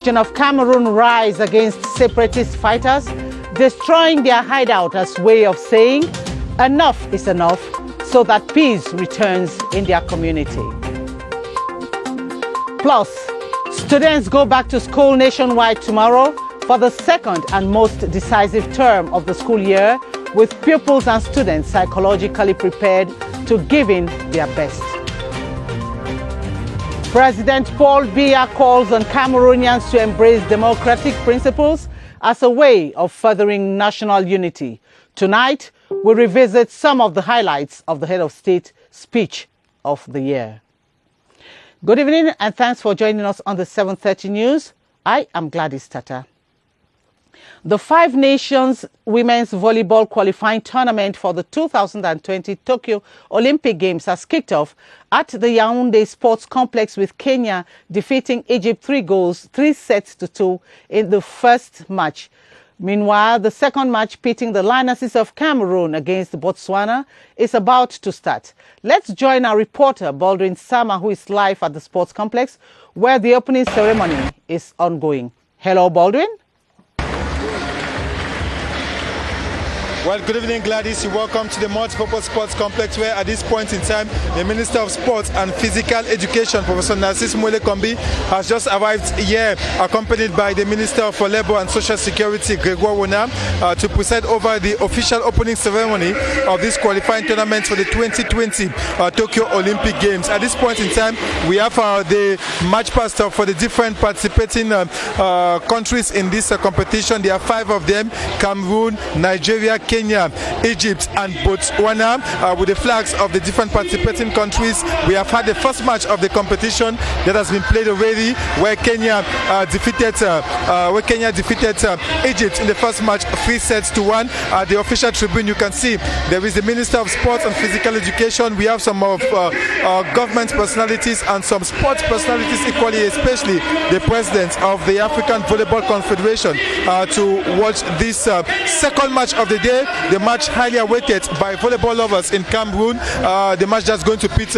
Of Cameroon rise against separatist fighters, destroying their hideout as way of saying enough is enough so that peace returns in their community. Plus, students go back to school nationwide tomorrow for the second and most decisive term of the school year, with pupils and students psychologically prepared to give in their best. President Paul Biya calls on Cameroonians to embrace democratic principles as a way of furthering national unity. Tonight, we revisit some of the highlights of the head of state speech of the year. Good evening and thanks for joining us on the 7:30 News. I am Gladys Tata. The Five Nations Women's Volleyball Qualifying Tournament for the 2020 Tokyo Olympic Games has kicked off at the Yaoundé Sports Complex, with Kenya defeating Egypt 3 sets to 2 in the first match. Meanwhile, the second match pitting the Lionesses of Cameroon against Botswana is about to start. Let's join our reporter Baldwin Sama, who is live at the sports complex where the opening ceremony is ongoing. Hello, Baldwin. Well, good evening, Gladys. You're welcome to the Multipurpose Sports Complex, where at this point in time, the Minister of Sports and Physical Education, Professor Narcisse Mwele-Kombi, has just arrived here, accompanied by the Minister for Labour and Social Security, Grégoire Wona, to preside over the official opening ceremony of this qualifying tournament for the 2020 Tokyo Olympic Games. At this point in time, we have the match pass for the different participating countries in this competition. There are 5 of them: Cameroon, Nigeria, Kenya, Egypt and Botswana, with the flags of the different participating countries. We have had the first match of the competition that has been played already, where Kenya defeated Egypt in the first match 3 sets to 1. At the official tribune, you can see there is the Minister of Sports and Physical Education. We have some of government personalities and some sports personalities equally, especially the president of the African Volleyball Confederation, to watch this second match of the day. The match highly awaited by volleyball lovers in Cameroon. The match that's going to pit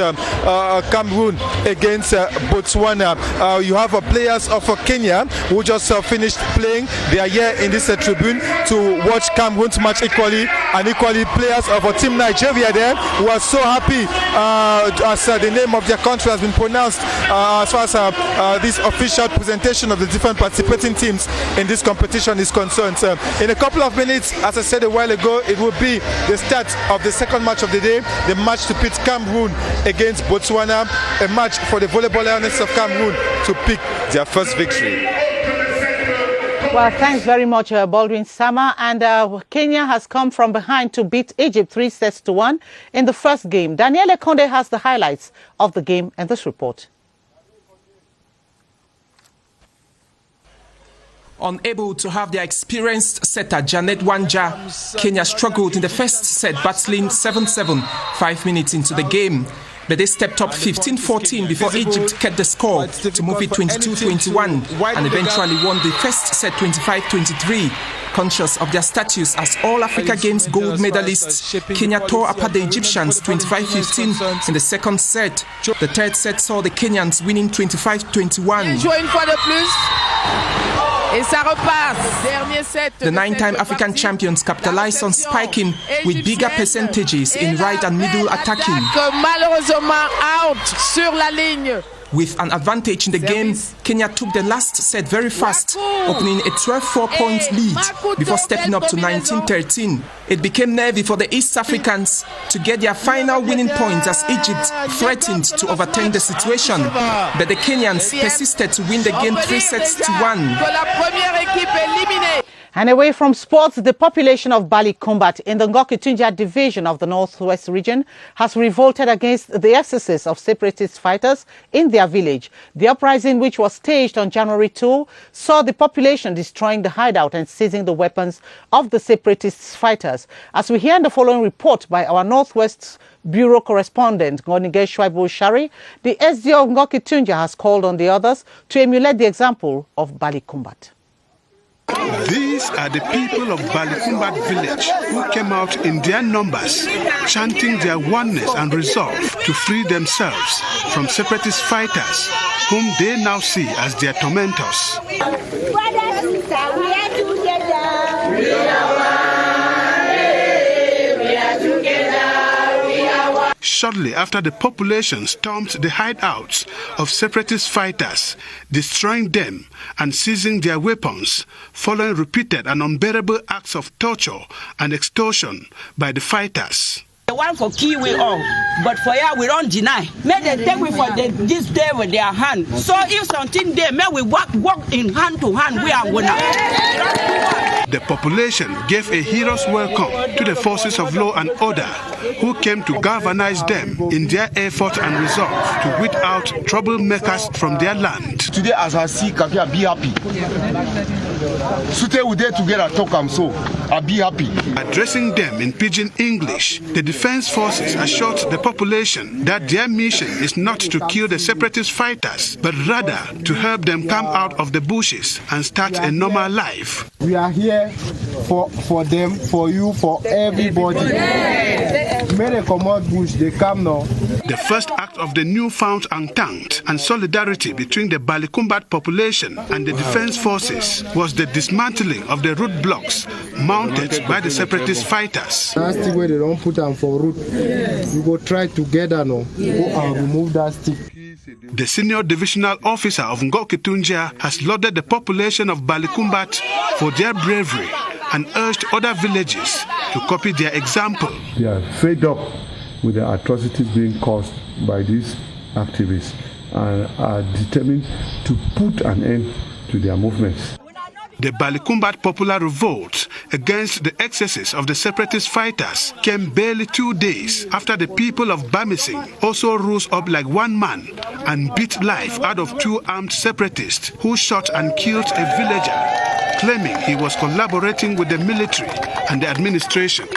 Cameroon against Botswana. You have players of Kenya who just finished playing. They are here in this tribune to watch Cameroon's match equally, and equally players of Team Nigeria there, who are so happy as the name of their country has been pronounced as far as this official presentation of the different participating teams in this competition is concerned. In a couple of minutes, as I said a while ago, it will be the start of the second match of the day, the match to pit Cameroon against Botswana, a match for the volleyball Lionesses of Cameroon to pick their first victory. Well, thanks very much, Baldwin Sama. And Kenya has come from behind to beat Egypt 3 sets to 1 in the first game. Daniele Conde has the highlights of the game in this report. Unable to have their experienced setter Janet Wanja, Kenya struggled in the first set, battling 7-7 5 minutes into the game. But they stepped up 15-14 before Egypt kept the score to move it 22-21 and eventually won the first set 25-23. Conscious of their status as All-Africa Games gold medalists, Kenya tore apart the Egyptians 25-15 in the second set. The third set saw the Kenyans winning 25-21. The 9-time African champions capitalized on spiking with bigger percentages in right and middle attacking. With an advantage in the game, Kenya took the last set very fast, opening a 12-4-point lead before stepping up to 19-13. It became nervy for the East Africans to get their final winning point as Egypt threatened to overturn the situation. But the Kenyans persisted to win the game 3 sets to 1. And away from sports, the population of Bali Combat in the Ngokitunja division of the Northwest region has revolted against the excesses of separatist fighters in their village. The uprising, which was staged on January 2, saw the population destroying the hideout and seizing the weapons of the separatist fighters. As we hear in the following report by our Northwest Bureau correspondent, Ngonige Shwaibu Shari, the SDO of Ngokitunja has called on the others to emulate the example of Bali Combat. These are the people of Balikumbat village who came out in their numbers, chanting their oneness and resolve to free themselves from separatist fighters, whom they now see as their tormentors. Shortly after the population stormed the hideouts of separatist fighters, destroying them and seizing their weapons, following repeated and unbearable acts of torture and extortion by the fighters. The one for key we all, but for ya we don't deny. May they take we for this day with their hand. So if something there, may we walk in hand to hand. We are gonna. The population gave a hero's welcome to the forces of law and order, who came to galvanize them in their effort and resolve to weed out troublemakers from their land. Today, as I see Kaki, I be happy. Today we there together talk, I'm so I be happy. Addressing them in pidgin English, the defense forces assured the population that their mission is not to kill the separatist fighters, but rather to help them come out of the bushes and start a normal life. We are here for them, for you, for everybody. May they come out bush, they come now. The first act of the newfound entente and solidarity between the Balikumbat population and the defense forces was the dismantling of the roadblocks mounted by the separatist fighters. That stick where they don't put them for root, we go try together now, go and remove that stick. The senior divisional officer of Ngokitunja has lauded the population of Balikumbat for their bravery and urged other villages to copy their example. They are fed up with the atrocities being caused by these activists and are determined to put an end to their movements. The Balikumbat popular revolt against the excesses of the separatist fighters came barely 2 days after the people of Bamising also rose up like one man and beat life out of 2 armed separatists who shot and killed a villager, claiming he was collaborating with the military and the administration.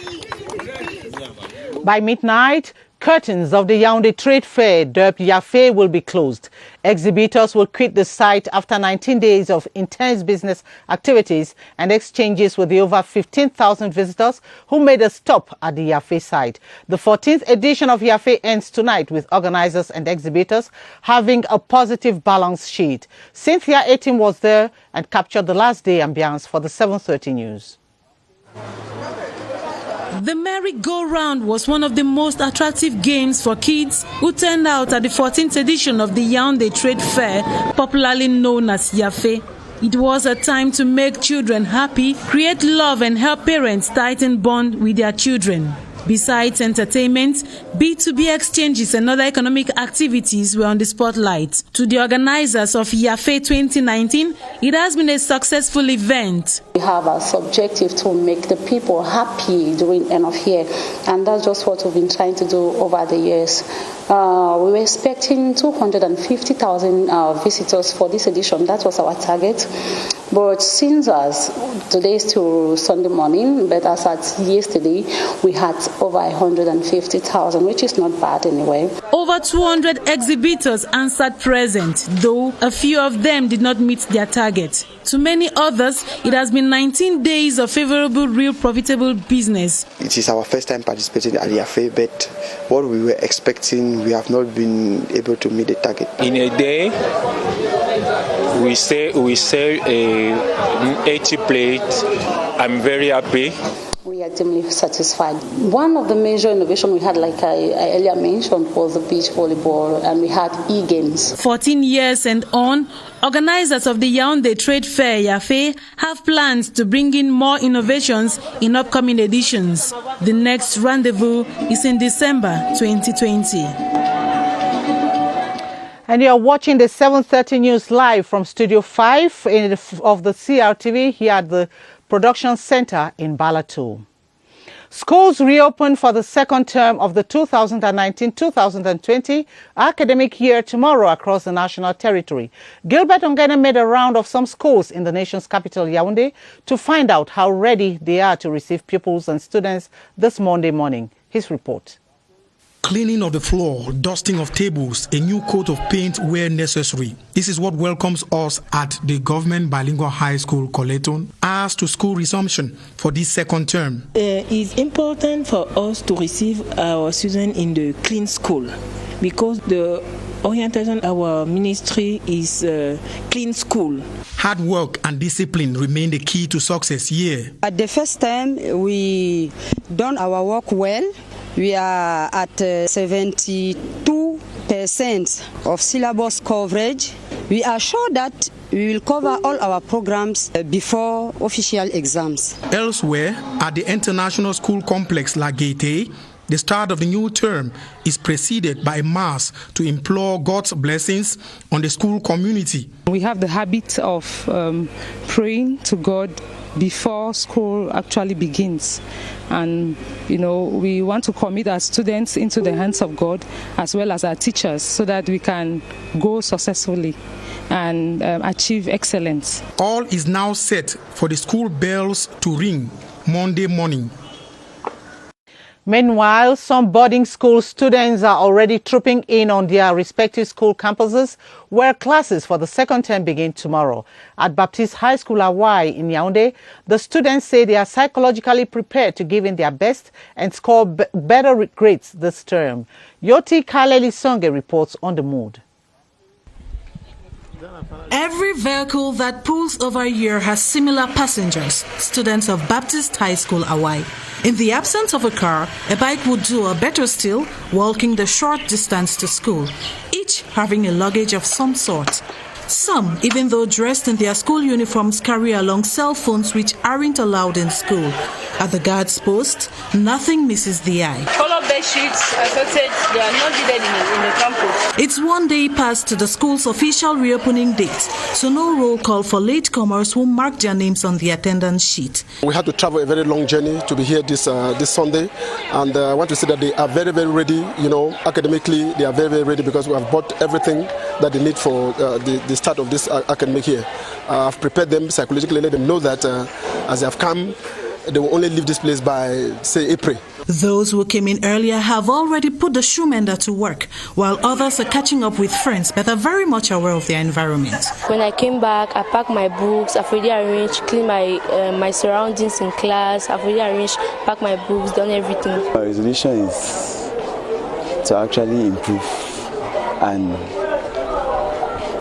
By midnight, curtains of the Yaoundé Trade Fair, dubbed Yafe, will be closed. Exhibitors will quit the site after 19 days of intense business activities and exchanges with the over 15,000 visitors who made a stop at the Yafe site. The 14th edition of Yafe ends tonight with organizers and exhibitors having a positive balance sheet. Cynthia Etim was there and captured the last day ambience for the 7:30 news. The merry-go-round was one of the most attractive games for kids who turned out at the 14th edition of the Yaoundé Trade Fair, popularly known as Yafe. It was a time to make children happy, create love and help parents tighten bond with their children. Besides entertainment, B2B exchanges and other economic activities were on the spotlight. To the organizers of Yafe 2019, it has been a successful event. We have as objective to make the people happy during end of year, and that's just what we've been trying to do over the years. We were expecting 250,000 visitors for this edition. That was our target. But since today is till Sunday morning, but as at yesterday, we had over 150,000, which is not bad anyway. Over 200 exhibitors answered present, though a few of them did not meet their target. To many others, it has been 19 days of favorable, real profitable business. It is our first time participating at the Yafe, but what we were expecting, we have not been able to meet the target. In a day, we sell 80 plates. I'm very happy. We are extremely satisfied. One of the major innovations we had, like I earlier mentioned, was the beach volleyball, and we had e-games. 14 years and on, organizers of the Yaoundé Trade Fair, Yafe, have plans to bring in more innovations in upcoming editions. The next rendezvous is in December 2020. And you are watching the 7:30 news live from Studio 5 of the CRTV here at the Production Center in Balato. Schools reopen for the second term of the 2019-2020 academic year tomorrow across the national territory. Gilbert Ongene made a round of some schools in the nation's capital, Yaoundé, to find out how ready they are to receive pupils and students this Monday morning. His report. Cleaning of the floor, dusting of tables, a new coat of paint where necessary. This is what welcomes us at the Government Bilingual High School, Coleton, as to school resumption for this second term. It's important for us to receive our students in the clean school because the orientation of our ministry is clean school. Hard work and discipline remain the key to success here. At the first time, we done our work well. We are at 72% of syllabus coverage. We are sure that we will cover all our programs before official exams. Elsewhere, at the International School Complex La Gaîté, the start of the new term is preceded by a mass to implore God's blessings on the school community. We have the habit of praying to God before school actually begins. And, we want to commit our students into the hands of God as well as our teachers so that we can go successfully and achieve excellence. All is now set for the school bells to ring Monday morning. Meanwhile, some boarding school students are already trooping in on their respective school campuses, where classes for the second term begin tomorrow. At Baptist High School Hawaii in Yaoundé, the students say they are psychologically prepared to give in their best and score better grades this term. Yoti Kaleli Songe reports on the mood. Every vehicle that pulls over here has similar passengers, students of Baptist High School Hawaii. In the absence of a car, a bike would do, or better still, walking the short distance to school, each having a luggage of some sort. Some, even though dressed in their school uniforms, carry along cell phones which aren't allowed in school. At the guard's post, nothing misses the eye. All of the sheets, as I said, they are not needed in the campus. It's one day past the school's official reopening date, so no roll call for latecomers who mark their names on the attendance sheet. We had to travel a very long journey to be here this Sunday, and I want to say that they are very, very ready. Academically, they are very, very ready because we have bought everything that they need for the start of this academic year. I've prepared them psychologically, let them know that as they have come, they will only leave this place by, say, April. Those who came in earlier have already put the shoe mender to work, while others are catching up with friends but are very much aware of their environment. When I came back, I packed my books, I've already arranged, cleaned my surroundings in class, I've already arranged, packed my books, done everything. My resolution is to actually improve and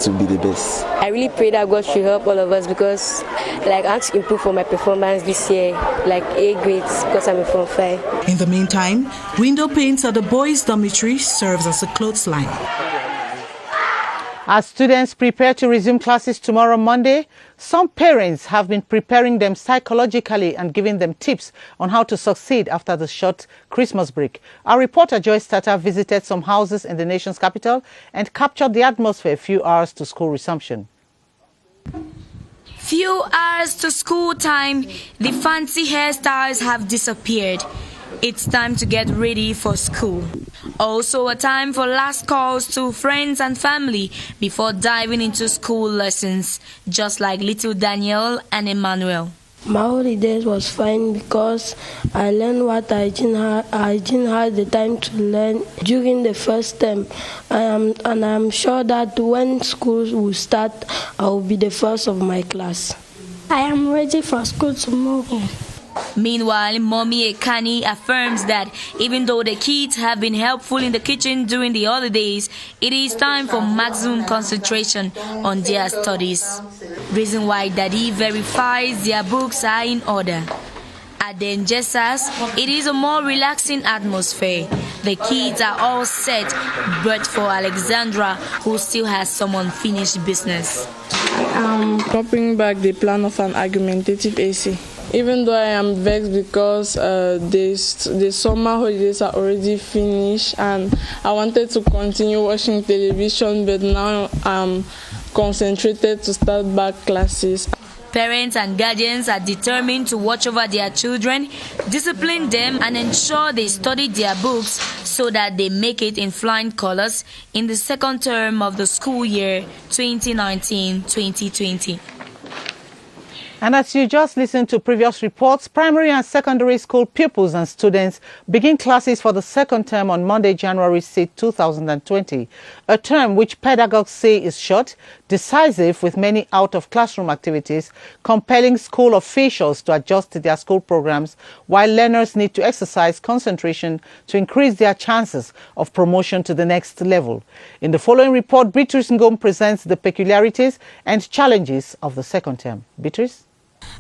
to be the best. I really pray that God should help all of us because I want to improve for my performance this year, like A grades because I'm a Form 5. In the meantime, window paints at the boys' dormitory serves as a clothesline. As students prepare to resume classes tomorrow, Monday, some parents have been preparing them psychologically and giving them tips on how to succeed after the short Christmas break. Our reporter Joyce Tata visited some houses in the nation's capital and captured the atmosphere a few hours to school resumption. Few hours to school time, the fancy hairstyles have disappeared. It's time to get ready for school. Also a time for last calls to friends and family before diving into school lessons, just like little Daniel and Emmanuel. My holidays was fine because I learned what I didn't have the time to learn during the first term. And I'm sure that when schools will start, I will be the first of my class. I am ready for school tomorrow. Meanwhile, Mommy Ekani affirms that even though the kids have been helpful in the kitchen during the holidays, it is time for maximum concentration on their studies. Reason why Daddy verifies their books are in order. At the Njesas, it is a more relaxing atmosphere. The kids are all set, but for Alexandra, who still has some unfinished business. I'm copying back the plan of an argumentative essay. Even though I am vexed because the summer holidays are already finished and I wanted to continue watching television, but now I'm concentrated to start back classes. Parents and guardians are determined to watch over their children, discipline them, and ensure they study their books so that they make it in flying colors in the second term of the school year 2019-2020. And as you just listened to previous reports, primary and secondary school pupils and students begin classes for the second term on Monday, January 6, 2020, a term which pedagogues say is short, decisive with many out-of-classroom activities, compelling school officials to adjust to their school programs, while learners need to exercise concentration to increase their chances of promotion to the next level. In the following report, Beatrice Ngom presents the peculiarities and challenges of the second term. Beatrice?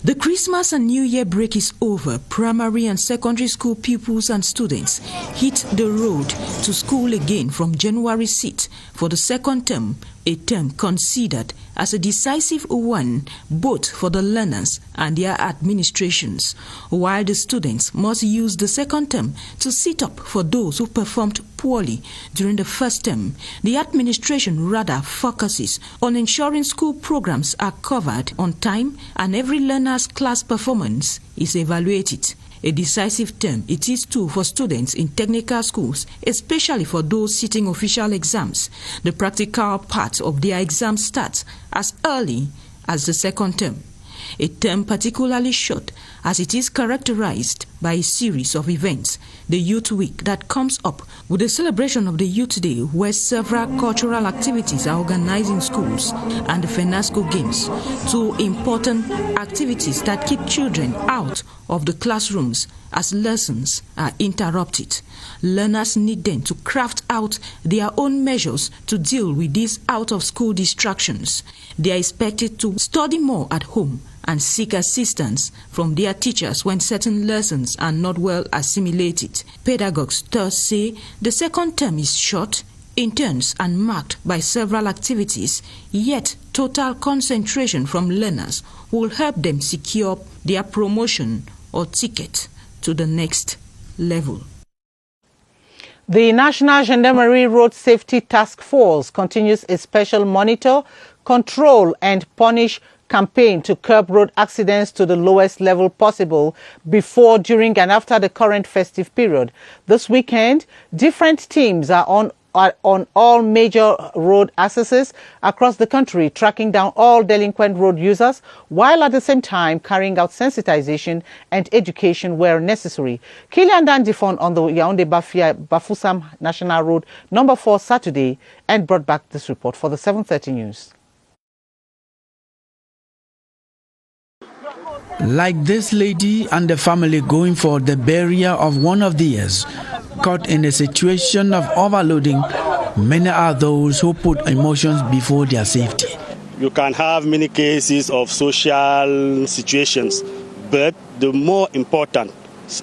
The Christmas and New Year break is over. Primary and secondary school pupils and students hit the road to school again from January 6th for the second term, a term considered as a decisive one both for the learners and their administrations, while the students must use the second term to sit up for those who performed poorly during the first term. The administration rather focuses on ensuring school programs are covered on time and every learner's class performance is evaluated. A decisive term it is too for students in technical schools, especially for those sitting official exams. The practical part of their exam starts as early as the second term. A term particularly short as it is characterized by a series of events. The Youth Week that comes up with the celebration of the Youth Day, where several cultural activities are organized in schools, and the FENASCO Games, two important activities that keep children out of the classrooms as lessons are interrupted. Learners need then to craft out their own measures to deal with these out-of-school distractions. They are expected to study more at home and seek assistance from their teachers when certain lessons are not well assimilated. Pedagogues thus say the second term is short, intense and marked by several activities, yet total concentration from learners will help them secure their promotion or ticket to the next level. The National Gendarmerie Road Safety Task Force continues a special monitor, control and punish campaign to curb road accidents to the lowest level possible before, during and after the current festive period. This weekend, different teams are on all major road accesses across the country, tracking down all delinquent road users, while at the same time carrying out sensitization and education where necessary. Kilian Dandifon on the Yaoundé-Bafoussam National Road number 4 Saturday and brought back this report for the 7:30 news. Like this lady and the family going for the burial of one of theirs, caught in a situation of overloading, many are those who put emotions before their safety. You can have many cases of social situations, but the more important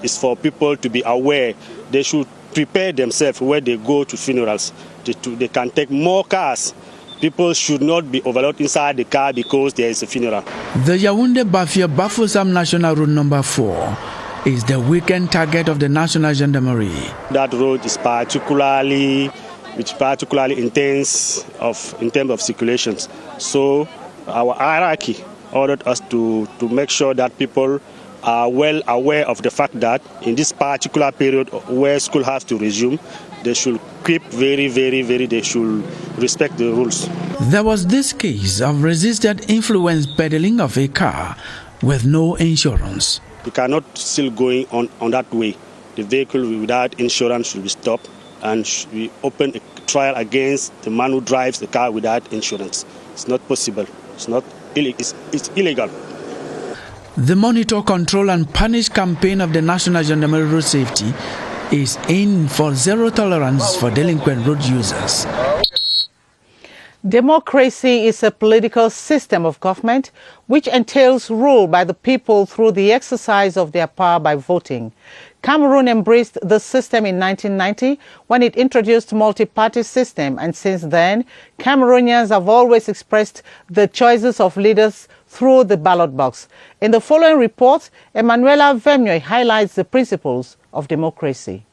is for people to be aware. They should prepare themselves when they go to funerals. They can take more cars. People should not be overloaded inside the car because there is a funeral. The Yaoundé-Bafoussam National Road number 4 is the weekend target of the National Gendarmerie. That road is particularly intense in terms of circulations. So our hierarchy ordered us to make sure that people are well aware of the fact that in this particular period where school has to resume, they should keep they should respect the rules. There was this case of resisted influence peddling of a car with no insurance. You cannot still going on that way. The vehicle without insurance should be stopped, and we open a trial against the man who drives the car without insurance. It's not possible. It's illegal. The Monitor, Control and Punish campaign of the National Gendarmerie Road Safety is in for zero tolerance for delinquent road users. Democracy is a political system of government which entails rule by the people through the exercise of their power by voting. Cameroon embraced the system in 1990 when it introduced multi-party system, and since then, Cameroonians have always expressed the choices of leaders through the ballot box. In the following report, Emanuela Vemioy highlights the principles of democracy.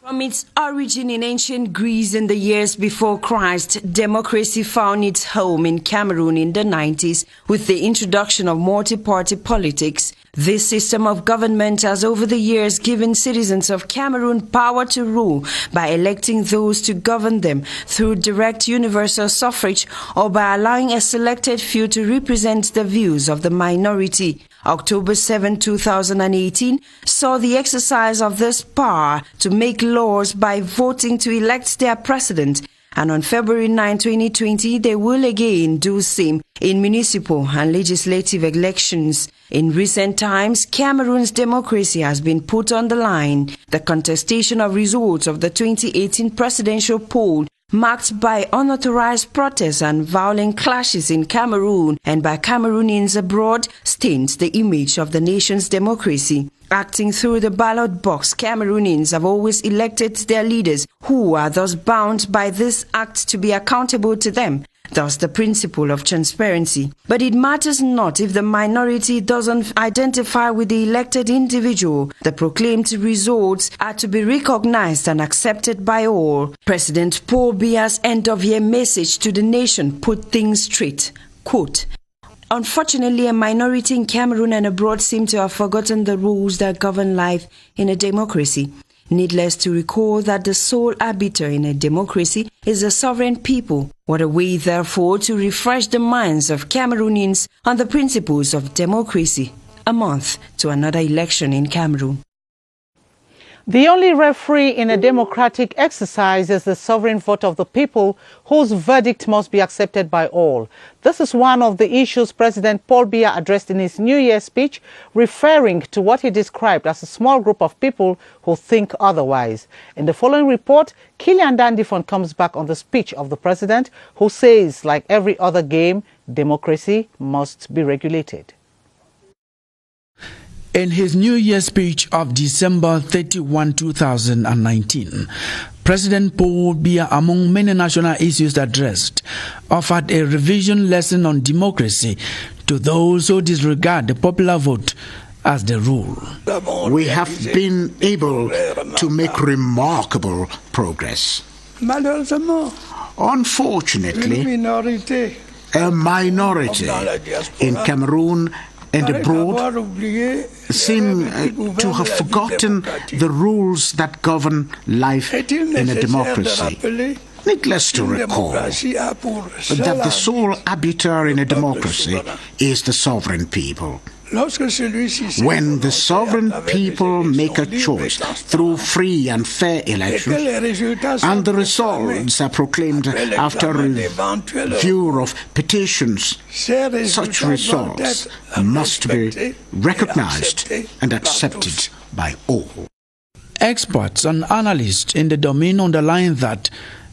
From its origin in ancient Greece in the years before Christ, democracy found its home in Cameroon in the 90s with the introduction of multi-party politics This system of government has over the years given citizens of Cameroon power to rule by electing those to govern them through direct universal suffrage or by allowing a selected few to represent the views of the minority. October 7, 2018 saw the exercise of this power to make laws by voting to elect their president. And on February 9, 2020, they will again do same in municipal and legislative elections. In recent times, Cameroon's democracy has been put on the line. The contestation of results of the 2018 presidential poll, marked by unauthorized protests and violent clashes in Cameroon and by Cameroonians abroad, stains the image of the nation's democracy. Acting through the ballot box, Cameroonians have always elected their leaders, who are thus bound by this act to be accountable to them. Thus the principle of transparency. But it matters not if the minority doesn't identify with the elected individual. The proclaimed results are to be recognized and accepted by all. President Paul Biya's end-of-year message to the nation put things straight. Quote, "Unfortunately, a minority in Cameroon and abroad seem to have forgotten the rules that govern life in a democracy. Needless to recall that the sole arbiter in a democracy is the sovereign people. What a way, therefore, to refresh the minds of Cameroonians on the principles of democracy. A month to another election in Cameroon." The only referee in a democratic exercise is the sovereign vote of the people, whose verdict must be accepted by all. This is one of the issues President Paul Biya addressed in his New Year speech, referring to what he described as a small group of people who think otherwise. In the following report, Kilian Dandifon comes back on the speech of the president, who says, like every other game, democracy must be regulated. In his New Year speech of December 31, 2019, President Paul Biya, among many national issues addressed, offered a revision lesson on democracy to those who disregard the popular vote as the rule. We have been able to make remarkable progress. Unfortunately, a minority in Cameroon and abroad seem to have forgotten the rules that govern life in a democracy. Needless to recall that the sole arbiter in a democracy is the sovereign people. When the sovereign people make a choice through free and fair elections, and the results are proclaimed after review of petitions, such results must be recognized and accepted by all. Experts and analysts in the domain underline that,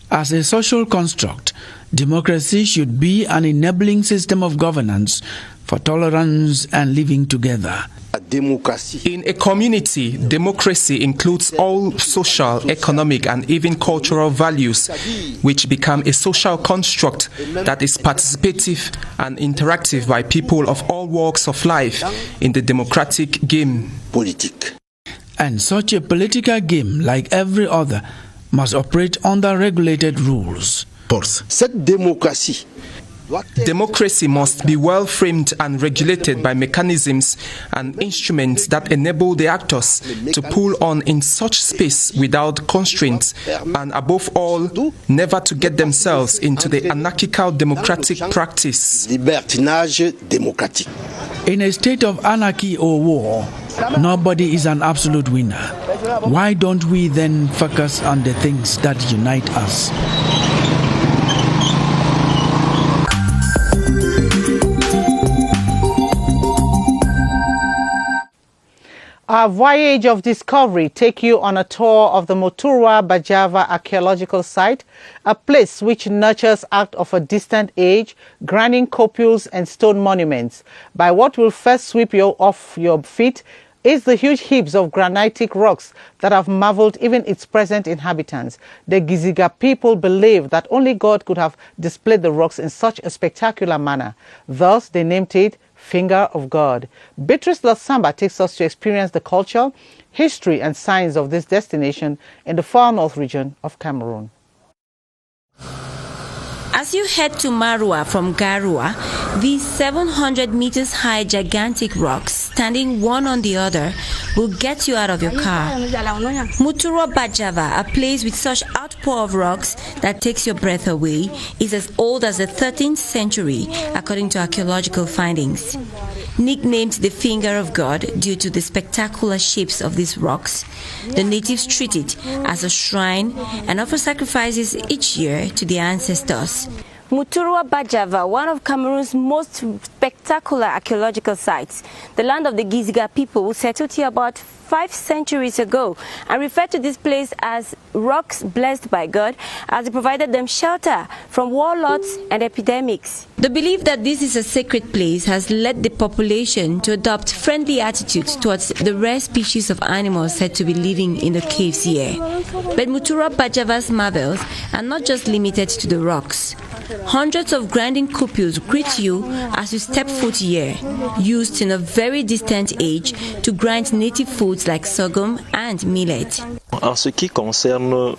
as a social construct, democracy should be an enabling system of governance for tolerance and living together. In a community, democracy includes all social, economic, and even cultural values, which become a social construct that is participative and interactive by people of all walks of life in the democratic game. And such a political game, like every other, must operate under regulated rules. Democracy must be well framed and regulated by mechanisms and instruments that enable the actors to pull on in such space without constraints, and above all, never to get themselves into the anarchical democratic practice. In a state of anarchy or war, nobody is an absolute winner. Why don't we then focus on the things that unite us? Our voyage of discovery takes you on a tour of the Moturwa Bajava archaeological site, a place which nurtures art of a distant age, granite copules and stone monuments. By what will first sweep you off your feet is the huge heaps of granitic rocks that have marveled even its present inhabitants. The Giziga people believe that only God could have displayed the rocks in such a spectacular manner. Thus, they named it Finger of God. Beatrice Lasamba takes us to experience the culture, history and science of this destination in the far north region of Cameroon. As you head to Marua from Garua, these 700 meters high gigantic rocks standing one on the other will get you out of your car. Muturo Bajava, a place with such outpour of rocks that takes your breath away, is as old as the 13th century, according to archaeological findings. Nicknamed the Finger of God due to the spectacular shapes of these rocks, the natives treat it as a shrine and offer sacrifices each year to their ancestors. Muturua Bajava, one of Cameroon's most spectacular archaeological sites, the land of the Giziga people who settled here about 5 centuries ago and referred to this place as rocks blessed by God as it provided them shelter from warlords and epidemics. The belief that this is a sacred place has led the population to adopt friendly attitudes towards the rare species of animals said to be living in the caves here. But Muturua Bajava's marvels are not just limited to the rocks. Hundreds of grinding cupules greet you as you step foot here, used in a very distant age to grind native foods like sorghum and millet. En ce qui concerne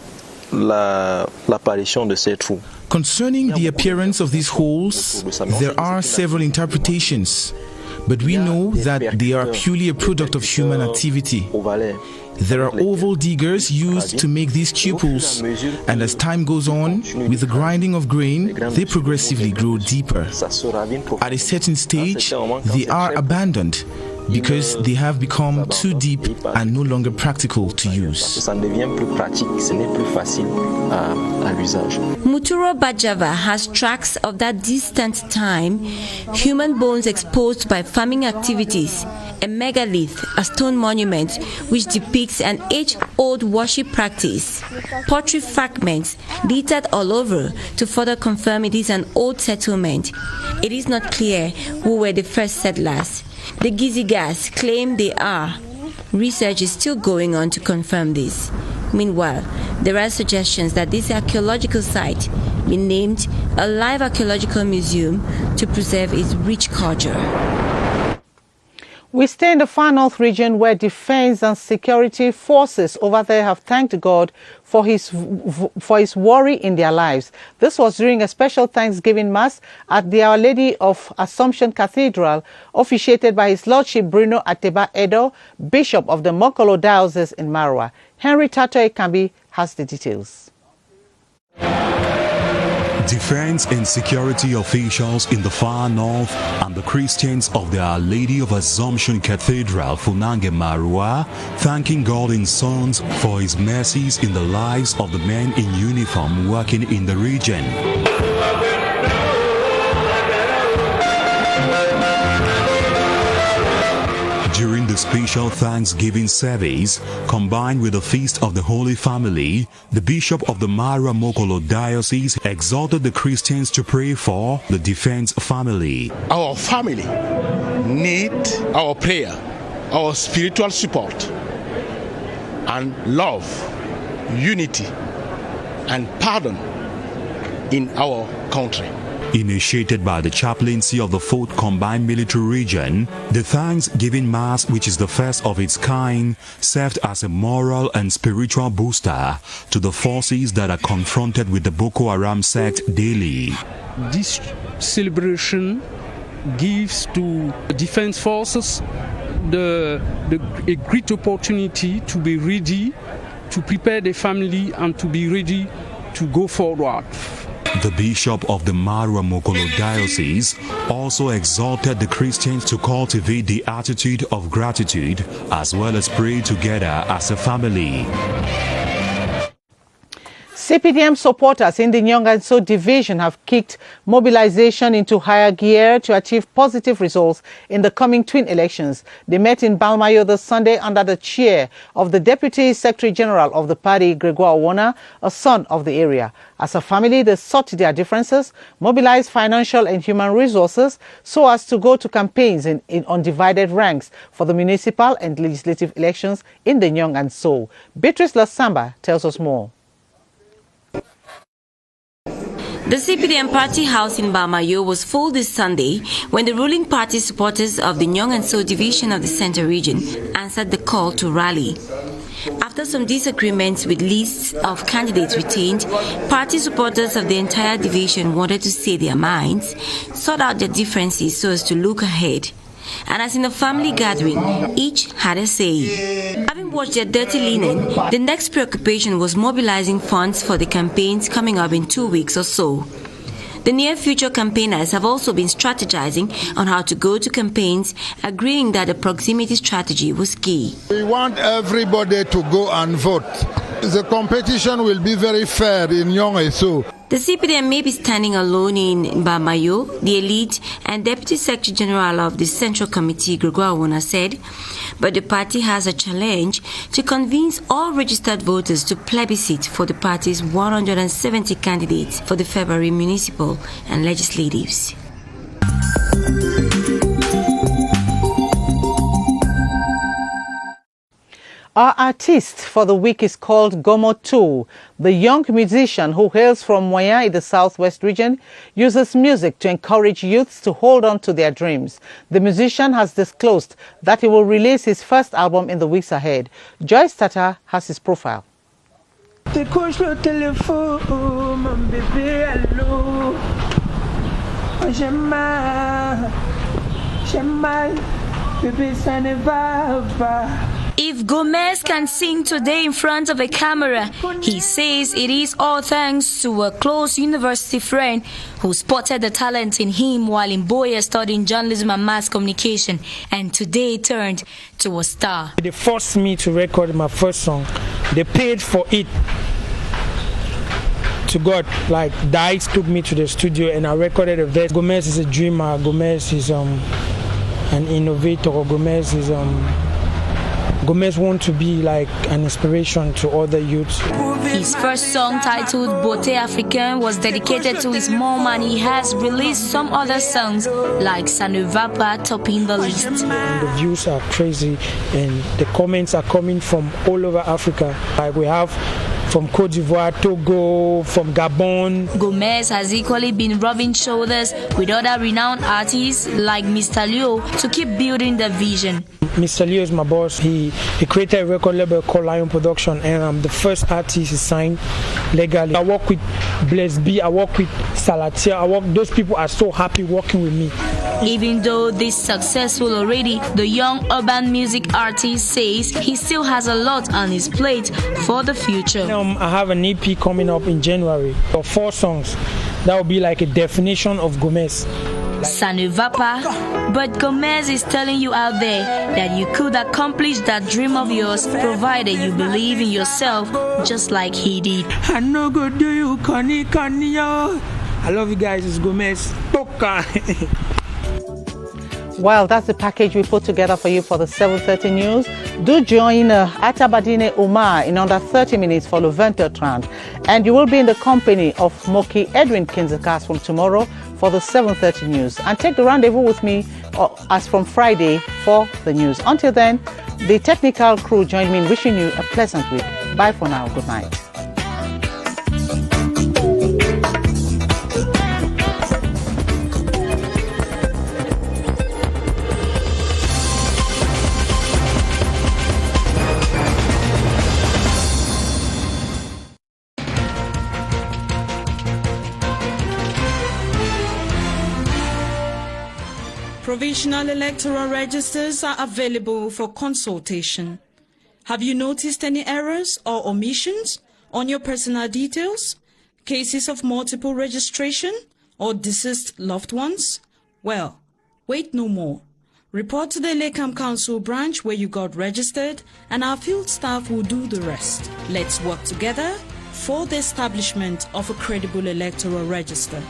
l'apparition de ces trous. Concerning the appearance of these holes, there are several interpretations, but we know that they are purely a product of human activity. There are oval diggers used to make these cupules, and as time goes on, with the grinding of grain, they progressively grow deeper. At a certain stage, they are abandoned because they have become too deep and no longer practical to use. Muturo Bajava has tracks of that distant time, human bones exposed by farming activities, a megalith, a stone monument which depicts an age-old worship practice, pottery fragments littered all over to further confirm it is an old settlement. It is not clear who were the first settlers. The Gizigas claim they are. Research is still going on to confirm this. Meanwhile, there are suggestions that this archaeological site be named a live archaeological museum to preserve its rich culture. We stay in the Far North region where defense and security forces over there have thanked God for his worry in their lives. This was during a special Thanksgiving Mass at the Our Lady of Assumption Cathedral, officiated by His Lordship Bruno Ateba Edo, Bishop of the Mokolo Diocese in Marwa. Henry Tato Ekambi has the details. Defense and security officials in the Far North and the Christians of the Our Lady of Assumption Cathedral, Funange Marua, thanking God in songs for his mercies in the lives of the men in uniform working in the region. During the special Thanksgiving service, combined with the Feast of the Holy Family, the Bishop of the Marwa Mokolo Diocese exhorted the Christians to pray for the defense family. Our family need our prayer, our spiritual support, and love, unity, and pardon in our country. Initiated by the chaplaincy of the 4th Combined Military Region, the Thanksgiving Mass, which is the first of its kind, served as a moral and spiritual booster to the forces that are confronted with the Boko Haram sect daily. This celebration gives to defense forces a great opportunity to be ready, to prepare the family, and to be ready to go forward. The Bishop of the Marwa Mokolo Diocese also exhorted the Christians to cultivate the attitude of gratitude as well as pray together as a family. CPDM supporters in the Nyonganso division have kicked mobilization into higher gear to achieve positive results in the coming twin elections. They met in Balmayo this Sunday under the chair of the Deputy Secretary General of the party, Gregoire Owona, a son of the area. As a family, they sought their differences, mobilized financial and human resources so as to go to campaigns in undivided ranks for the municipal and legislative elections in the Nyonganso. Beatrice Lasamba tells us more. The CPDM party house in Bamayo was full this Sunday when the ruling party supporters of the Nyonganso division of the Central Region answered the call to rally. After some disagreements with lists of candidates retained, party supporters of the entire division wanted to say their minds, sort out their differences so as to look ahead. and as in a family gathering, each had a say. Having watched their dirty linen, the next preoccupation was mobilizing funds for the campaigns coming up in 2 weeks or so. The near-future campaigners have also been strategizing on how to go to campaigns, agreeing that the proximity strategy was key. We want everybody to go and vote. The competition will be very fair in Yong-Esu. The CPDM may be standing alone in Bamayo, the elite and Deputy Secretary General of the Central Committee, Gregoire Wona, said, but the party has a challenge to convince all registered voters to plebiscite for the party's 170 candidates for the February municipal and legislatives. Our artist for the week is called Gomo Tu. The young musician who hails from Moya in the southwest region uses music to encourage youths to hold on to their dreams. The musician has disclosed that he will release his first album in the weeks ahead. Joyce Tata has his profile. If Gomez can sing today in front of a camera, he says it is all thanks to a close university friend who spotted the talent in him while in Boya studying journalism and mass communication, and today turned to a star. They forced me to record my first song. They paid for it. To God, like Dice took me to the studio and I recorded a verse. Gomez is a dreamer. Gomez is an innovator. Gomez wants to be like an inspiration to other youths. His first song, titled Beauté Africaine, was dedicated to his mom, and he has released some other songs like Ça ne va pas topping the list. And the views are crazy and the comments are coming from all over Africa. Like we have from Côte d'Ivoire, Togo, from Gabon. Gomez has equally been rubbing shoulders with other renowned artists like Mr. Leo to keep building the vision. Mr. Leo is my boss. He created a record label called Lion Production, and I'm the first artist he signed legally. I work with Blaise B, I work with Salatia. Those people are so happy working with me. Even though this successful already, the young urban music artist says he still has a lot on his plate for the future. I have an EP coming up in January of 4 songs. That will be like a definition of Gomez. Ça ne va pas, but Gomez is telling you out there that you could accomplish that dream of yours provided you believe in yourself just like he did. I no go do you, Connie, yo. I love you guys, it's Gomez. Well, that's the package we put together for you for the 7:30 news. Do join Atabadine Umar in under 30 minutes for Leventer Trend. And you will be in the company of Moki Edwin Kinzakas from tomorrow for the 7:30 news. And take the rendezvous with me as from Friday for the news. Until then, the technical crew join me in wishing you a pleasant week. Bye for now. Good night. Provisional electoral registers are available for consultation. Have you noticed any errors or omissions on your personal details? Cases of multiple registration or deceased loved ones? Well, wait no more. Report to the Lekam Council branch where you got registered, and our field staff will do the rest. Let's work together for the establishment of a credible electoral register.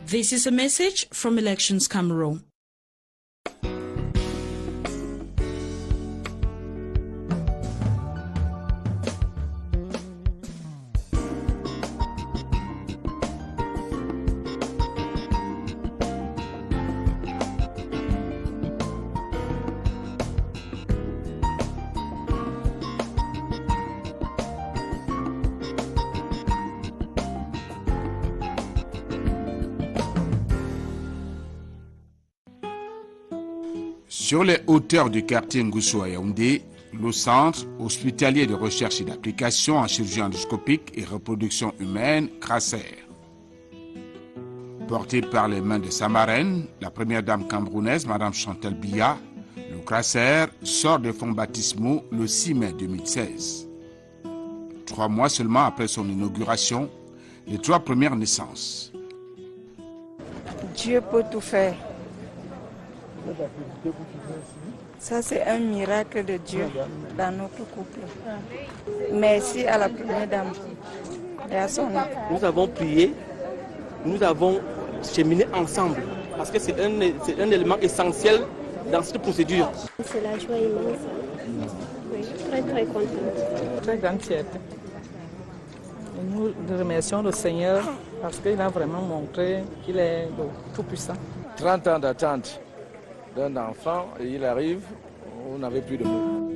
This is a message from Elections Cameroon. Sur les hauteurs du quartier Ngoussou à Yaoundé, le centre hospitalier de recherche et d'application en chirurgie endoscopique et reproduction humaine, CRACER. Porté par les mains de sa marraine, la première dame camerounaise, Madame Chantal Biya, le crassaire sort des fonds baptismaux le 6 mai 2016. 3 mois seulement après son inauguration, les 3 premières naissances. Dieu peut tout faire. Ça, c'est un miracle de Dieu dans notre couple. Merci à la première dame et à son époux. Nous avons prié, nous avons cheminé ensemble parce que c'est un élément essentiel dans cette procédure. C'est la joie immense. Oui, très très contente. Très grande fierté. Et nous remercions le Seigneur parce qu'il a vraiment montré qu'il est tout-puissant. 30 ans d'attente d'un enfant et il arrive, on n'avait plus de mots.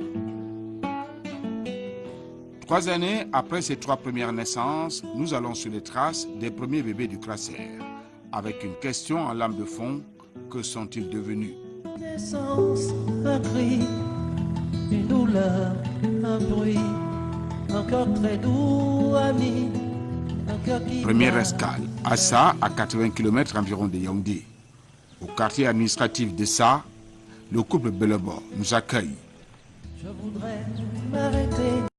3 années après ces 3 premières naissances, nous allons sur les traces des premiers bébés du crassaire, avec une question en lame de fond: que sont-ils devenus? Un cri, une douleur, un bruit, un cœur très doux, ami, un cœur qui... Première escale, Assa, à 80 km environ de Yaoundé. Au quartier administratif de Sa, le couple Belebor nous accueille. Je voudrais m'arrêter.